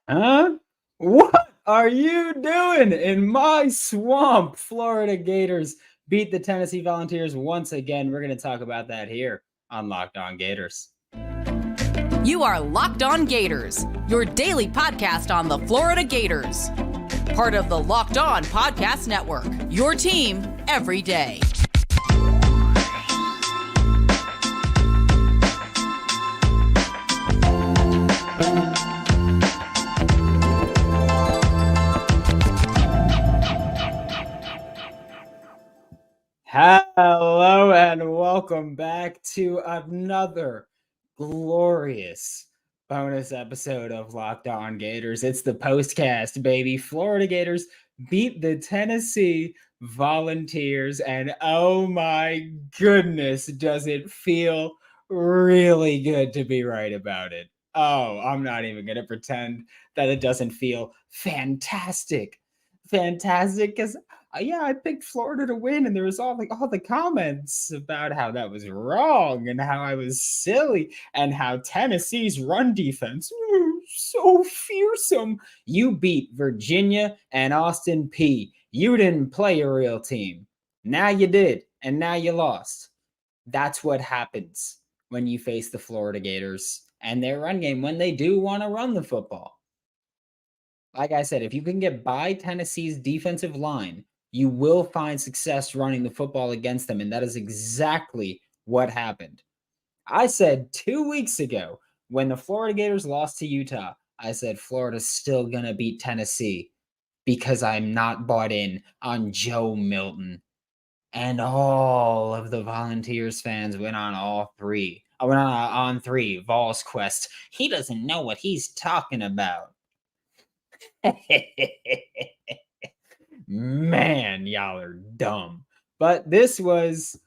Huh? What are you doing in my swamp? Florida Gators beat the Tennessee Volunteers once again. We're going to talk about that here on Locked On Gators. You are Locked On Gators, your daily podcast on the Florida Gators. Part of the Locked On Podcast Network, your team every day. Hello and welcome back to another glorious bonus episode of Locked On Gators. It's the postcast, baby. Florida Gators beat the Tennessee Volunteers, and oh my goodness, does it feel really good to be right about it. Oh, I'm not even going to pretend that it doesn't feel fantastic. Fantastic, because I picked Florida to win, and there was all the comments about how that was wrong and how I was silly and how Tennessee's run defense so fearsome. You beat Virginia and Austin Peay. You didn't play a real team. Now you did, and now you lost. That's what happens when you face the Florida Gators and their run game when they do want to run the football. Like I said, if you can get by Tennessee's defensive line, you will find success running the football against them. And that is exactly what happened. I said 2 weeks ago when the Florida Gators lost to Utah, I said Florida's still going to beat Tennessee because I'm not bought in on Joe Milton. And all of the Volunteers fans went on all three. I went on three. Vols Quest. He doesn't know what he's talking about. Man, y'all are dumb. But this was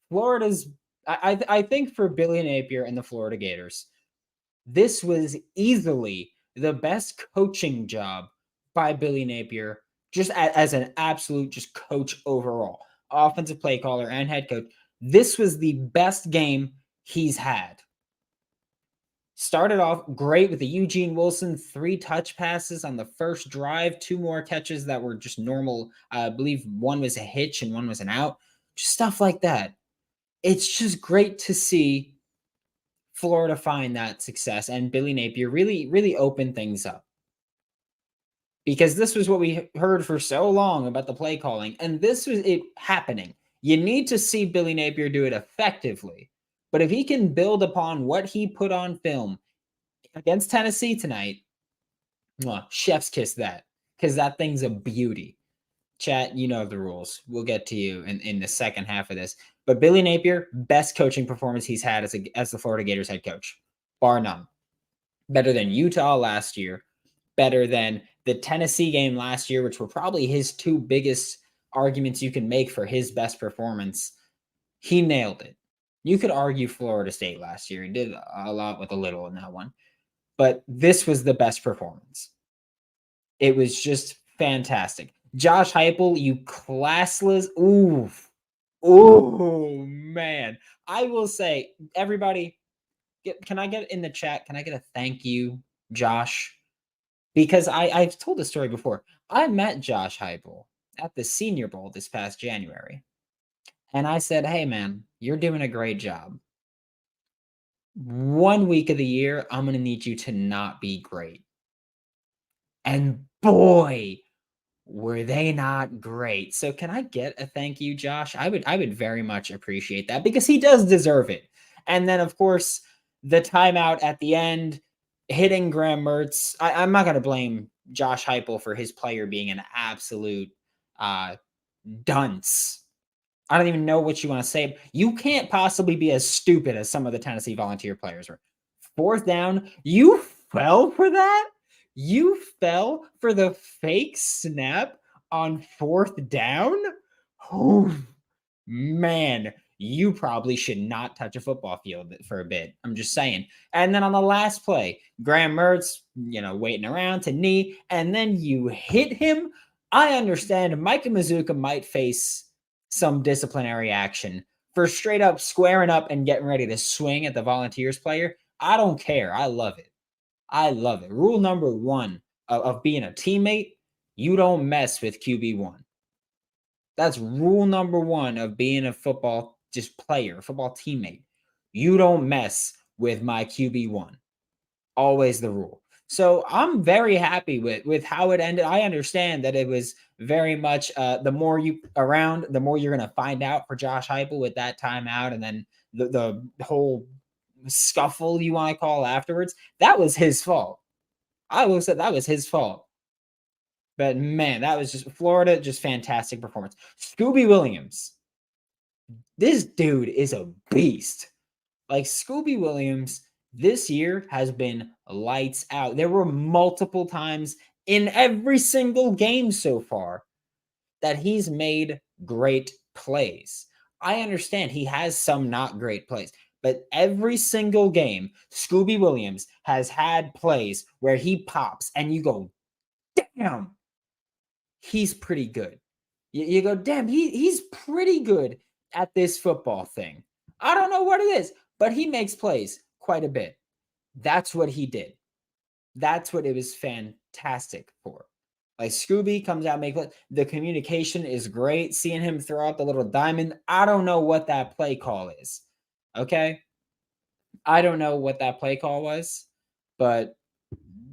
Florida's. I think for Billy Napier and the Florida Gators, this was easily the best coaching job by Billy Napier, just as an absolute just coach overall, offensive play caller and head coach. This was the best game he's had. Started off great with the Eugene Wilson 3 touch passes on the first drive, 2 more catches that were just normal. I believe one was a hitch and one was an out. Just stuff like that. It's just great to see Florida find that success, and Billy Napier really opened things up. Because this was what we heard for so long about the play calling, and this was it happening. You need to see Billy Napier do it effectively. But if he can build upon what he put on film against Tennessee tonight, well, chef's kiss that, because that thing's a beauty. Chat, you know the rules. We'll get to you in the second half of this. But Billy Napier, best coaching performance he's had as the Florida Gators head coach, bar none. Better than Utah last year, better than the Tennessee game last year, which were probably his 2 biggest arguments you can make for his best performance. He nailed it. You could argue Florida State last year. He did a lot with a little in that one. But this was the best performance. It was just fantastic. Josh Heupel, you classless. Ooh, man. I will say, everybody, can I get in the chat? Can I get a thank you, Josh? Because I've told this story before. I met Josh Heupel at the Senior Bowl this past January. And I said, hey, man, you're doing a great job. 1 week of the year, I'm going to need you to not be great. And boy, were they not great. So can I get a thank you, Josh? I would very much appreciate that because he does deserve it. And then, of course, the timeout at the end, hitting Graham Mertz. I'm not going to blame Josh Heupel for his player being an absolute dunce. I don't even know what you want to say. You can't possibly be as stupid as some of the Tennessee Volunteer players were. 4th down, you fell for that? You fell for the fake snap on 4th down? Oh, man, you probably should not touch a football field for a bit. I'm just saying. And then on the last play, Graham Mertz, waiting around to knee, and then you hit him. I understand Micah Mazuka might face some disciplinary action for straight up squaring up and getting ready to swing at the Volunteers player. I don't care. I love it. I love it. Rule number one of being a teammate, you don't mess with QB1. That's rule number one of being a football just player, football teammate. You don't mess with my QB1. Always the rule. So I'm very happy with how it ended. I understand that it was very much the more you around, the more you're going to find out for Josh Heupel with that timeout, and then the whole scuffle you want to call afterwards. That was his fault. I will say that was his fault. But man, that was just Florida, just fantastic performance. Scooby Williams, this dude is a beast. Like Scooby Williams this year has been lights out. There were multiple times in every single game so far that he's made great plays. I understand he has some not great plays, but every single game, Scooby Williams has had plays where he pops and you go, damn, he's pretty good. You go, damn, he's pretty good at this football thing. I don't know what it is, but he makes plays quite a bit. That's what he did. That's what it was fantastic for. Like Scooby comes out, the communication is great. Seeing him throw out the little diamond. I don't know what that play call is. Okay. I don't know what that play call was, but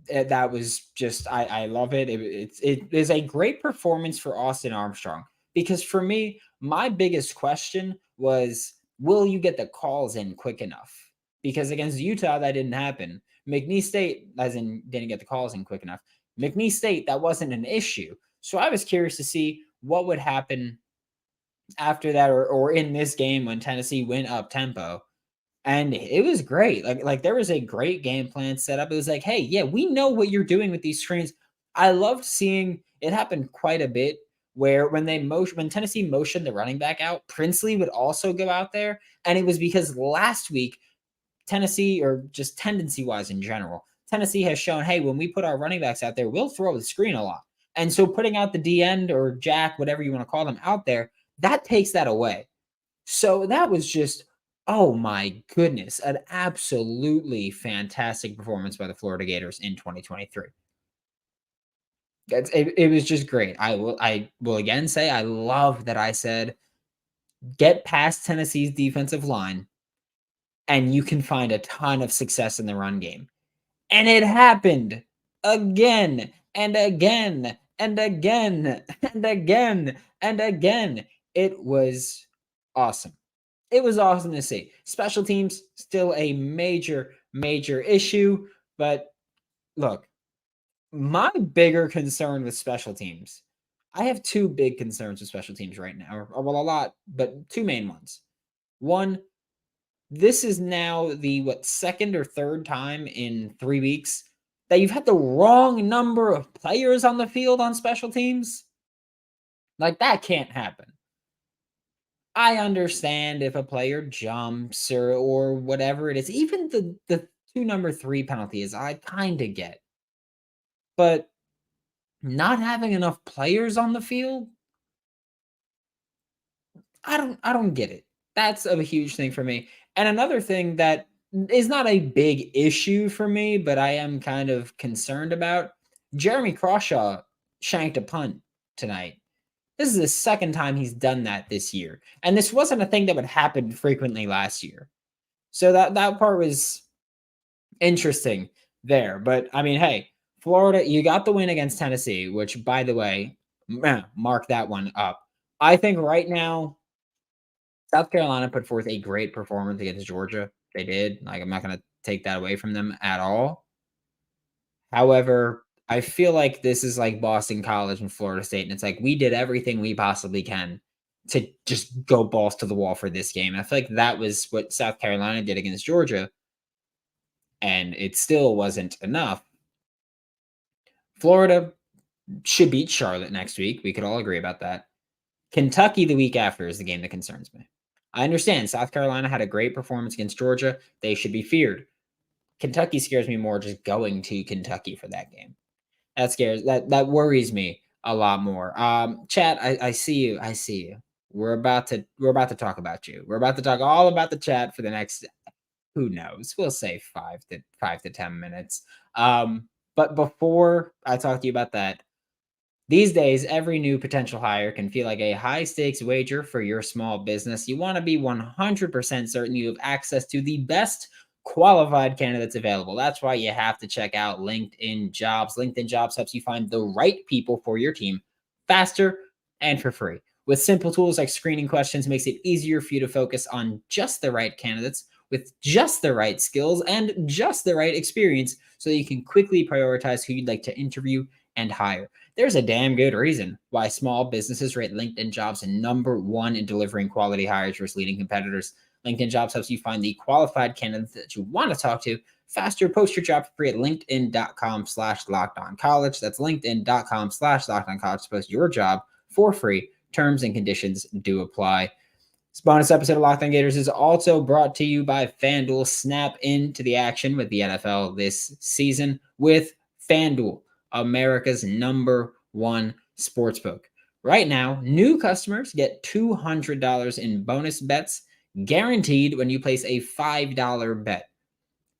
that was just, I love it. It is a great performance for Austin Armstrong, because for me, my biggest question was, will you get the calls in quick enough? Because against Utah, that didn't happen. McNeese State, as in didn't get the calls in quick enough. McNeese State, that wasn't an issue. So I was curious to see what would happen after that, or in this game when Tennessee went up tempo. And it was great. Like there was a great game plan set up. It was like, hey, yeah, we know what you're doing with these screens. I loved seeing it happen quite a bit, where when Tennessee motioned the running back out, Princely would also go out there. And it was because last week, Tennessee, or just tendency-wise in general, Tennessee has shown, hey, when we put our running backs out there, we'll throw the screen a lot. And so putting out the D end or jack, whatever you want to call them, out there, that takes that away. So that was just, oh my goodness, an absolutely fantastic performance by the Florida Gators in 2023. It was just great. I will again say, I love that I said, get past Tennessee's defensive line and you can find a ton of success in the run game. And it happened again and again and again and again and again. It was awesome. It was awesome to see. Special teams, still a major, major issue. But look, my bigger concern with special teams, I have two big concerns with special teams right now. Well, a lot, but two main ones. One, this is now the second or third time in 3 weeks that you've had the wrong number of players on the field on special teams. Like, that can't happen. I understand if a player jumps or whatever it is. Even the 2 number 3 penalties, I kind of get. But not having enough players on the field, I don't get it. That's a huge thing for me. And another thing that is not a big issue for me, but I am kind of concerned about, Jeremy Crawshaw shanked a punt tonight. This is the second time he's done that this year. And this wasn't a thing that would happen frequently last year. So that part was interesting there. But I mean, hey, Florida, you got the win against Tennessee, which, by the way, mark that one up. I think right now, South Carolina put forth a great performance against Georgia. They did. Like, I'm not going to take that away from them at all. However, I feel like this is like Boston College and Florida State, and it's like we did everything we possibly can to just go balls to the wall for this game. And I feel like that was what South Carolina did against Georgia, and it still wasn't enough. Florida should beat Charlotte next week. We could all agree about that. Kentucky the week after is the game that concerns me. I understand South Carolina had a great performance against Georgia. They should be feared. Kentucky scares me more just going to Kentucky for that game. That worries me a lot more. Chat, I see you. I see you. We're about to talk about you. We're about to talk all about the chat for the next who knows? We'll say 5 to 10 minutes. But before I talk to you about that, these days, every new potential hire can feel like a high stakes wager for your small business. You want to be 100% certain you have access to the best qualified candidates available. That's why you have to check out LinkedIn Jobs. LinkedIn Jobs helps you find the right people for your team faster and for free. With simple tools like screening questions, makes it easier for you to focus on just the right candidates with just the right skills and just the right experience so that you can quickly prioritize who you'd like to interview and hire. There's a damn good reason why small businesses rate LinkedIn Jobs number one in delivering quality hires versus leading competitors. LinkedIn Jobs helps you find the qualified candidates that you want to talk to faster. Post your job for free at linkedin.com/lockedoncollege. That's linkedin.com/lockedoncollege to post your job for free. Terms and conditions do apply. This bonus episode of Locked On Gators is also brought to you by FanDuel. Snap into the action with the NFL this season with FanDuel, America's number one sportsbook. Right now, new customers get $200 in bonus bets guaranteed when you place a $5 bet.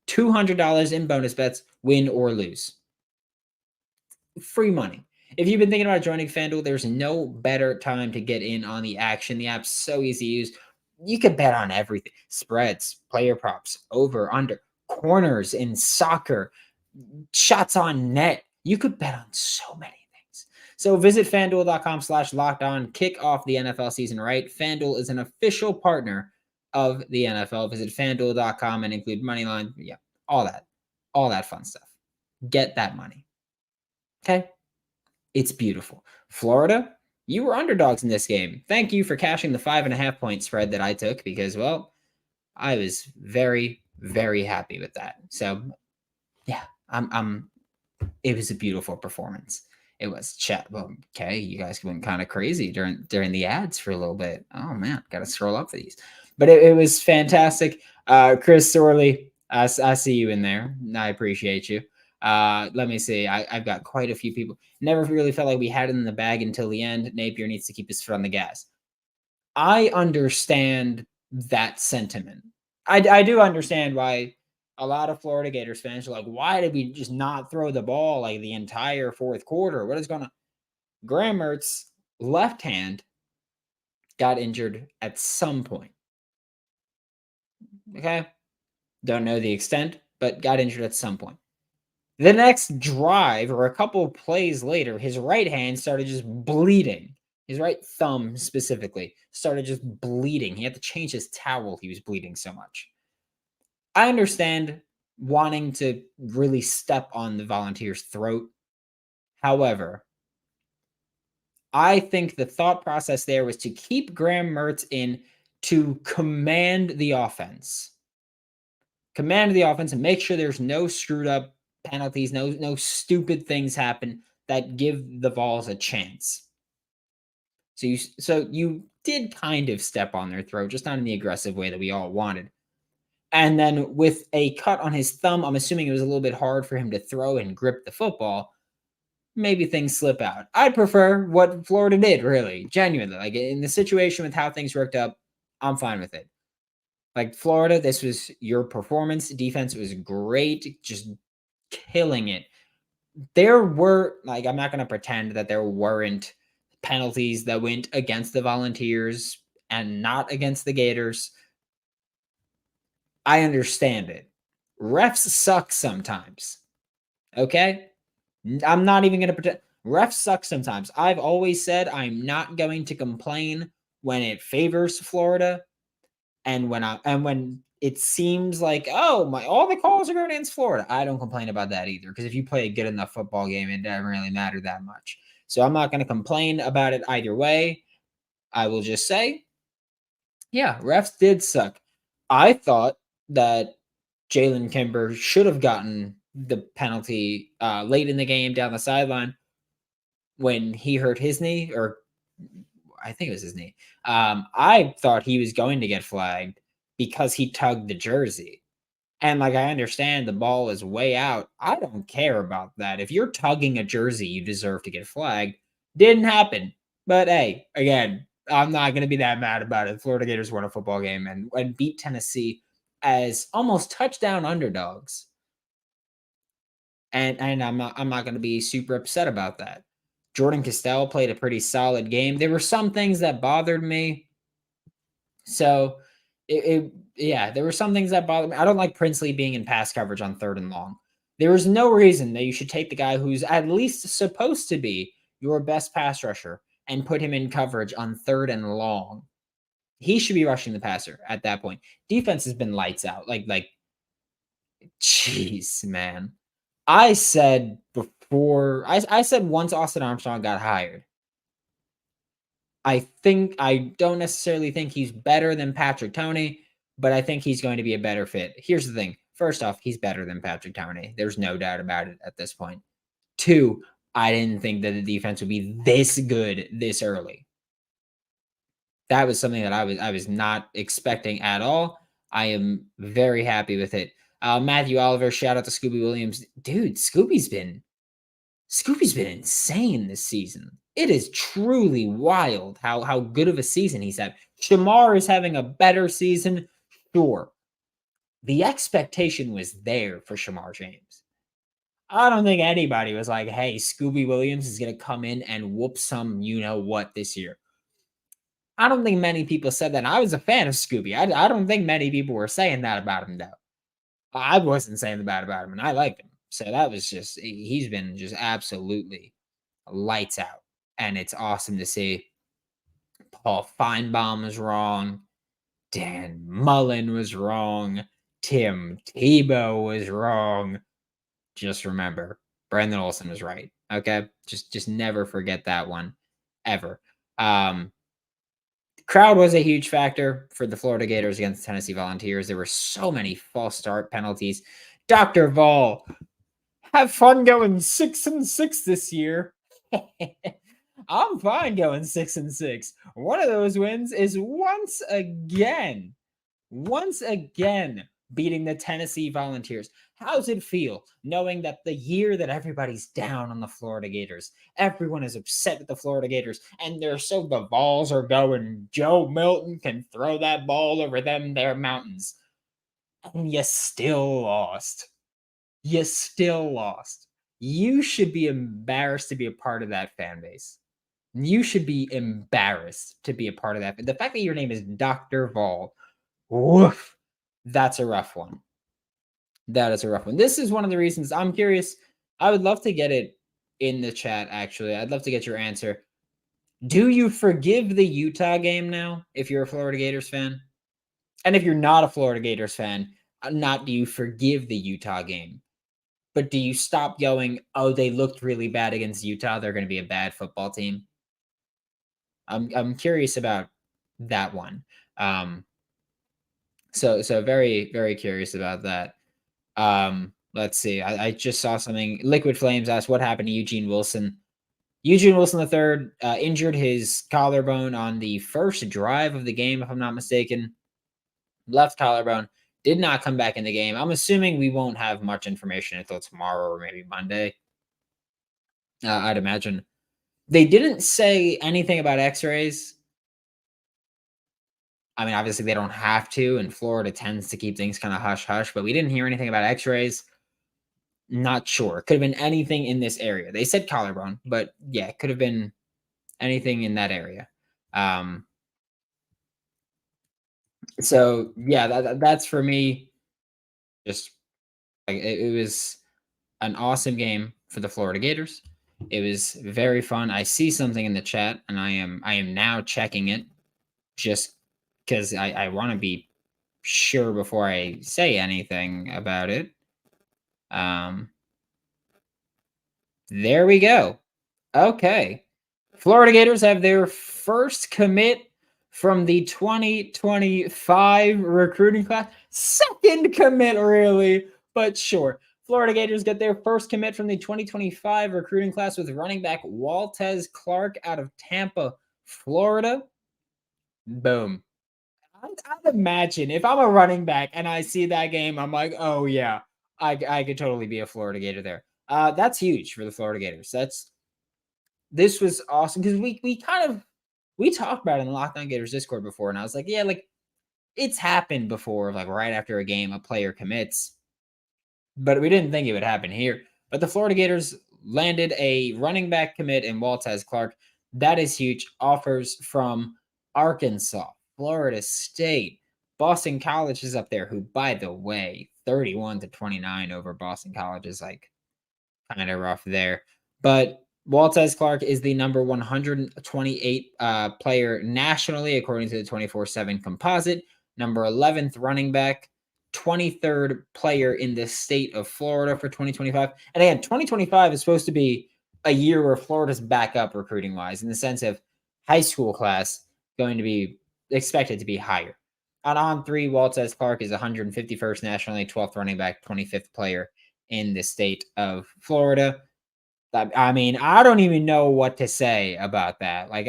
$200 in bonus bets, win or lose. Free money. If you've been thinking about joining FanDuel, there's no better time to get in on the action. The app's so easy to use. You can bet on everything. Spreads, player props, over, under, corners in soccer, shots on net. You could bet on so many things. So visit FanDuel.com/lockedon. Kick off the NFL season right. FanDuel is an official partner of the NFL. Visit FanDuel.com and include moneyline. Yeah, all that fun stuff. Get that money. Okay? It's beautiful. Florida, you were underdogs in this game. Thank you for cashing the 5.5 point spread that I took because, well, I was very, very happy with that. So, yeah, it was a beautiful performance. It was chat. Well, okay, you guys went kind of crazy during the ads for a little bit. Oh man, got to scroll up for these. But it was fantastic. Chris Sorley, I see you in there. I appreciate you. Let me see. I've got quite a few people. Never really felt like we had it in the bag until the end. Napier needs to keep his foot on the gas. I understand that sentiment. I do understand why a lot of Florida Gators fans are like, why did we just not throw the ball like the entire fourth quarter? What is going on? Graham Mertz, left hand, got injured at some point. Okay. Don't know the extent, but got injured at some point. The next drive, or a couple plays later, his right hand started just bleeding. His right thumb specifically started just bleeding. He had to change his towel. He was bleeding so much. I understand wanting to really step on the Volunteers' throat. However, I think the thought process there was to keep Graham Mertz in to command the offense. Command the offense and make sure there's no screwed up penalties, no stupid things happen that give the Vols a chance. So you did kind of step on their throat, just not in the aggressive way that we all wanted. And then with a cut on his thumb, I'm assuming it was a little bit hard for him to throw and grip the football. Maybe things slip out. I prefer what Florida did, really, genuinely. Like in the situation with how things worked up, I'm fine with it. Like Florida, this was your performance. Defense was great, just killing it. There were, like, I'm not going to pretend that there weren't penalties that went against the Volunteers and not against the Gators. I understand it. Refs suck sometimes. Okay? I'm not even going to pretend. Refs suck sometimes. I've always said I'm not going to complain when it favors Florida and when it seems like, oh, all the calls are going against Florida. I don't complain about that either, because if you play a good enough football game, it doesn't really matter that much. So I'm not going to complain about it either way. I will just say, yeah, refs did suck. I thought that Jalen Kimber should have gotten the penalty late in the game down the sideline when he hurt his knee, or I think it was his knee. I thought he was going to get flagged because he tugged the jersey. And like, I understand the ball is way out. I don't care about that. If you're tugging a jersey, you deserve to get flagged. Didn't happen. But hey, again, I'm not going to be that mad about it. Florida Gators won a football game and beat Tennessee as almost touchdown underdogs. And I'm not going to be super upset about that. Jordan Castell played a pretty solid game. There were some things that bothered me. So yeah, there were some things that bothered me. I don't like Princely being in pass coverage on 3rd and long. There is no reason that you should take the guy who's at least supposed to be your best pass rusher and put him in coverage on 3rd and long. He should be rushing the passer at that point. Defense has been lights out. Like, jeez, man. I said before, I said once Austin Armstrong got hired, I don't necessarily think he's better than Patrick Toney, but I think he's going to be a better fit. Here's the thing. First off, he's better than Patrick Toney. There's no doubt about it at this point. 2, I didn't think that the defense would be this good this early. That was something that I was not expecting at all. I am very happy with it. Matthew Oliver, shout out to Scooby Williams. Dude, Scooby's been insane this season. It is truly wild how good of a season he's had. Shamar is having a better season. Sure. The expectation was there for Shamar James. I don't think anybody was like, hey, Scooby Williams is going to come in and whoop some you-know-what this year. I don't think many people said that. I was a fan of Scooby. I don't think many people were saying that about him, though. I wasn't saying that about him, and I liked him. So that was just, he's been just absolutely lights out. And it's awesome to see. Paul Feinbaum was wrong. Dan Mullen was wrong. Tim Tebow was wrong. Just remember, Brandon Olsen was right. Okay? Just never forget that one. Ever. Crowd was a huge factor for the Florida Gators against the Tennessee Volunteers. There were so many false start penalties. Dr. Vol, have fun going 6-6 this year. I'm fine going 6-6. One of those wins is once again beating the Tennessee Volunteers. How's it feel knowing that the year that everybody's down on the Florida Gators, everyone is upset with the Florida Gators, and the balls are going, Joe Milton can throw that ball over their mountains, and you still lost. You still lost. You should be embarrassed to be a part of that fan base. You should be embarrassed to be a part of that. The fact that your name is Dr. Vol, woof, that's a rough one. That is a rough one. This is one of the reasons I'm curious. I would love to get it in the chat, actually. I'd love to get your answer. Do you forgive the Utah game now if you're a Florida Gators fan? And if you're not a Florida Gators fan, not do you forgive the Utah game, but do you stop going, oh, they looked really bad against Utah, they're going to be a bad football team? I'm curious about that one. So very, very curious about that. Let's see. I just saw something. Liquid Flames asked what happened to Eugene Wilson. Eugene Wilson III injured his collarbone on the first drive of the game, if I'm not mistaken. Left collarbone, did not come back in the game. I'm assuming we won't have much information until tomorrow or maybe Monday. I'd imagine. They didn't say anything about x-rays. I mean, obviously they don't have to, and Florida tends to keep things kind of hush-hush, but we didn't hear anything about x-rays. Not sure. Could have been anything in this area. They said collarbone, but yeah, it could have been anything in that area. So yeah, that's for me. Just it was an awesome game for the Florida Gators. It was very fun. I see something in the chat, and I am now checking it just because I want to be sure before I say anything about it. There we go. Okay. Florida Gators have their first commit from the 2025 recruiting class. Second commit, really, but sure. Florida Gators get their first commit from the 2025 recruiting class with running back Waltez Clark out of Tampa, Florida. Boom. I'd imagine if I'm a running back and I see that game, I'm like, oh yeah, I could totally be a Florida Gator there. That's huge for the Florida Gators. This was awesome because we talked about it in the Locked On Gators Discord before, and I was like, yeah, like It's happened before, like right after a game, a player commits, but we didn't think it would happen here. But the Florida Gators landed a running back commit in Waltez Clark. That is huge. Offers from Arkansas, Florida State, Boston College is up there, who, by the way, 31-29 over Boston College is like kind of rough there. But Waltez Clark is the number 128 player nationally, according to the 24/7 composite, number 11th running back, 23rd player in the state of Florida for 2025. And again, 2025 is supposed to be a year where Florida's back up recruiting wise, in the sense of high school class going to be expected to be higher. On 3, Waltez Clark is 151st nationally, 12th running back, 25th player in the state of Florida. I mean, I don't even know what to say about that. Like,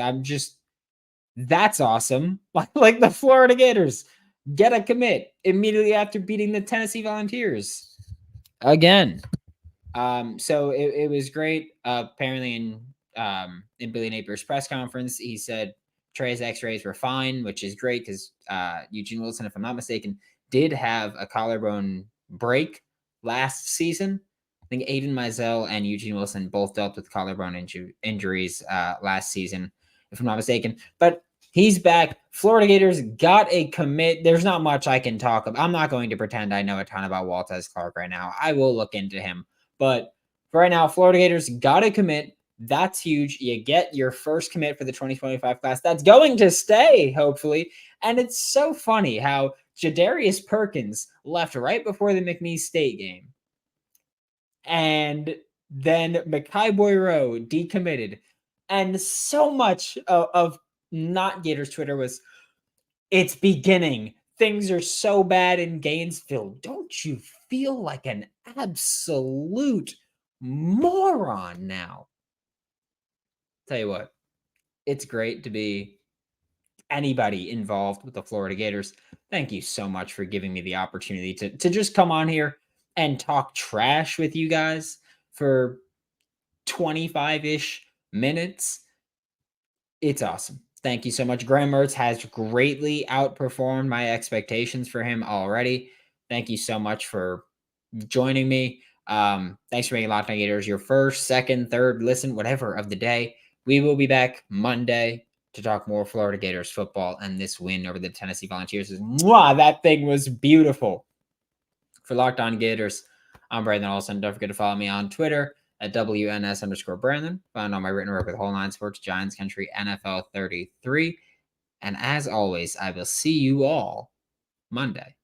that's awesome. Like the Florida Gators get a commit immediately after beating the Tennessee Volunteers again. So it was great. Apparently in Billy Napier's press conference, he said Trey's x-rays were fine, which is great because Eugene Wilson, if I'm not mistaken, did have a collarbone break last season. I think Aiden Mizell and Eugene Wilson both dealt with collarbone injuries last season, if I'm not mistaken. But he's back. Florida Gators got a commit. There's not much I can talk about. I'm not going to pretend I know a ton about Waltez Clark right now. I will look into him. But for right now, Florida Gators got a commit. That's huge. You get your first commit for the 2025 class. That's going to stay, hopefully. And it's so funny how Jadarius Perkins left right before the McNeese State game. And then Mekhi Boyro decommitted. And so much of not Gators Twitter was, it's beginning. Things are so bad in Gainesville. Don't you feel like an absolute moron now? Tell you what, it's great to be anybody involved with the Florida Gators. Thank you so much for giving me the opportunity to just come on here and talk trash with you guys for 25-ish minutes. It's awesome. Thank you so much. Graham Mertz has greatly outperformed my expectations for him already. Thank you so much for joining me. Thanks for making Locked On Gators your first, second, third listen, whatever of the day. We will be back Monday to talk more Florida Gators football and this win over the Tennessee Volunteers. Mwah, that thing was beautiful. For Locked On Gators, I'm Brandon Olsen. Don't forget to follow me on Twitter at WNS_Brandon. Find all my written work with Whole Nine Sports, Giants Country, NFL 33. And as always, I will see you all Monday.